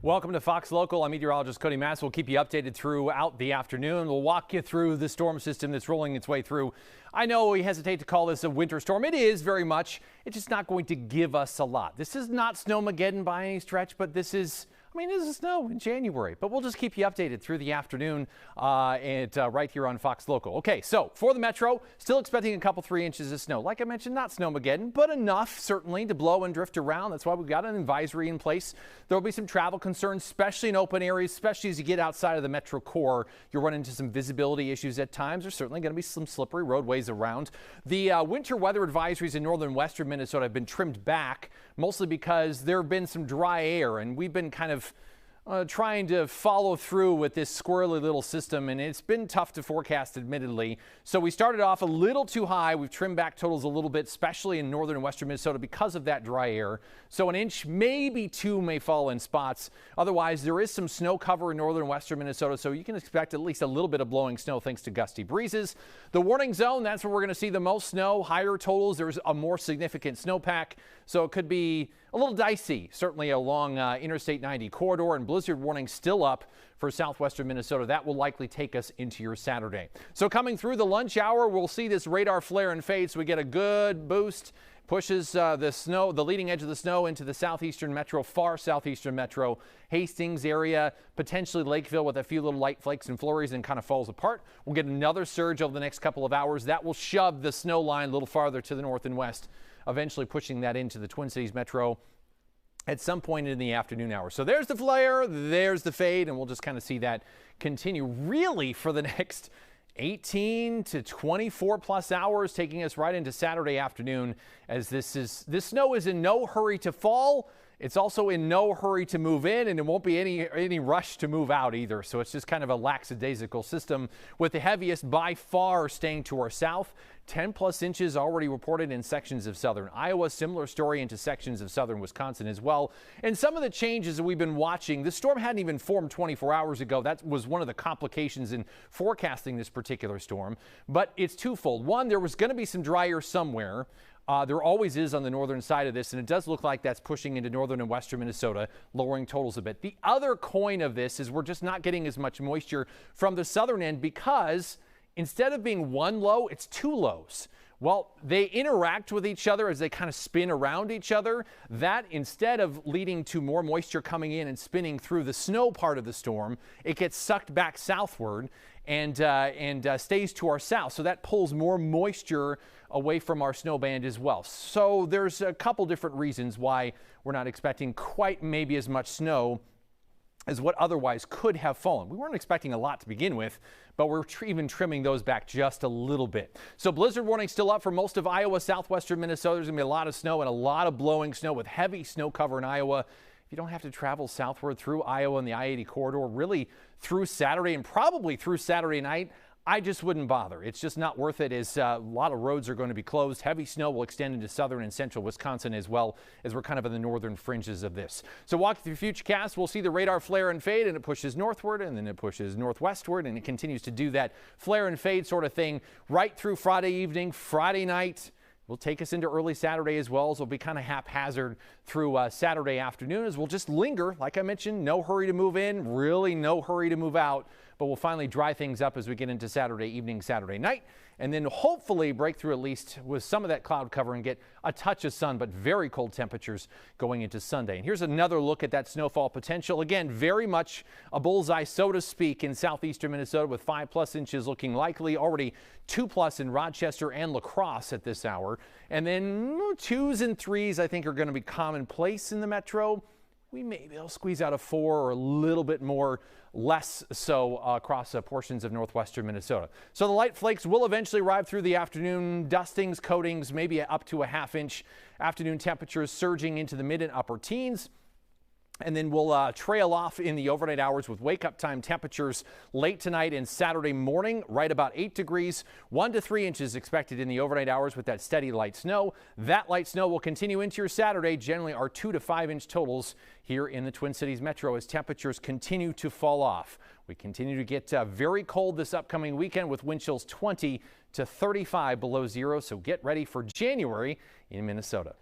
Welcome to Fox Local. I'm meteorologist Cody Matz. We'll keep you updated throughout the afternoon. We'll walk you through the storm system that's rolling its way through. I know we hesitate to call this a winter storm. It is very much. It's just not going to give us a lot. This is not Snowmageddon by any stretch, but this is snow in January, but we'll just keep you updated through the afternoon right here on Fox Local. Okay, so for the metro, still expecting a couple 3 inches of snow. Like I mentioned, not Snowmageddon, but enough certainly to blow and drift around. That's why we've got an advisory in place. There will be some travel concerns, especially in open areas, especially as you get outside of the metro core. You'll run into some visibility issues at times. There's certainly going to be some slippery roadways around. The winter weather advisories in northern western Minnesota have been trimmed back, mostly because there have been some dry air, and we've been kind of trying to follow through with this squirrely little system, and it's been tough to forecast, admittedly. So we started off a little too high. We've trimmed back totals a little bit, especially in northern and western Minnesota because of that dry air. So an inch, maybe two may fall in spots. Otherwise, there is some snow cover in northern and western Minnesota, so you can expect at least a little bit of blowing snow thanks to gusty breezes. The warning zone, that's where we're going to see the most snow. Higher totals, there's a more significant snowpack, so it could be a little dicey, certainly along Interstate 90 corridor, and blizzard warning still up for southwestern Minnesota. That will likely take us into your Saturday. So coming through the lunch hour, we'll see this radar flare and fade, so we get a good boost. Pushes the leading edge of the snow into the southeastern metro, far southeastern metro, Hastings area, potentially Lakeville with a few little light flakes and flurries, and kind of falls apart. We'll get another surge over the next couple of hours. That will shove the snow line a little farther to the north and west, eventually pushing that into the Twin Cities metro at some point in the afternoon hours. So there's the flare, there's the fade, and we'll just kind of see that continue really for the next 18 to 24 plus hours, taking us right into Saturday afternoon, as this snow is in no hurry to fall. It's also in no hurry to move in, and it won't be any rush to move out either. So it's just kind of a lackadaisical system, with the heaviest by far staying to our south. 10 plus inches already reported in sections of southern Iowa. Similar story into sections of southern Wisconsin as well. And some of the changes that we've been watching, the storm hadn't even formed 24 hours ago. That was one of the complications in forecasting this particular storm. But it's twofold. One, there was going to be some dry air somewhere. There always is on the northern side of this, and it does look like that's pushing into northern and western Minnesota, lowering totals a bit. The other coin of this is we're just not getting as much moisture from the southern end, because instead of being one low, it's two lows. Well, they interact with each other as they kind of spin around each other. That, instead of leading to more moisture coming in and spinning through the snow part of the storm, it gets sucked back southward and stays to our south. So that pulls more moisture away from our snow band as well. So there's a couple different reasons why we're not expecting quite maybe as much snow as what otherwise could have fallen. We weren't expecting a lot to begin with, but we're even trimming those back just a little bit. So blizzard warning still up for most of Iowa, southwestern Minnesota. There's going to be a lot of snow and a lot of blowing snow with heavy snow cover in Iowa. If you don't have to travel southward through Iowa and the I-80 corridor, really through Saturday and probably through Saturday night, I just wouldn't bother. It's just not worth it, as a lot of roads are going to be closed. Heavy snow will extend into southern and central Wisconsin, as well as we're kind of in the northern fringes of this. So walking through Futurecast, we'll see the radar flare and fade, and it pushes northward, and then it pushes northwestward, and it continues to do that flare and fade sort of thing right through Friday evening, Friday night. Will take us into early Saturday as well, so it'll be kind of haphazard through Saturday afternoon, as we'll just linger. Like I mentioned, no hurry to move in, really no hurry to move out, but we'll finally dry things up as we get into Saturday evening, Saturday night, and then hopefully break through at least with some of that cloud cover and get a touch of sun, but very cold temperatures going into Sunday. And here's another look at that snowfall potential. Again, very much a bullseye, so to speak, in southeastern Minnesota, with 5+ inches looking likely. Already 2+ in Rochester and La Crosse at this hour. And then 2s and 3s, I think, are going to be commonplace in the metro. We may be able to squeeze out a 4 or a little bit more, less so across portions of northwestern Minnesota. So the light flakes will eventually arrive through the afternoon. Dustings, coatings, maybe up to a ½ inch. Afternoon temperatures surging into the mid and upper teens. And then we'll trail off in the overnight hours with wake-up time temperatures late tonight and Saturday morning, right about 8 degrees. 1 to 3 inches expected in the overnight hours with that steady light snow. That light snow will continue into your Saturday. Generally, our 2 to 5 inch totals here in the Twin Cities metro as temperatures continue to fall off. We continue to get very cold this upcoming weekend with wind chills 20 to 35 below zero. So get ready for January in Minnesota.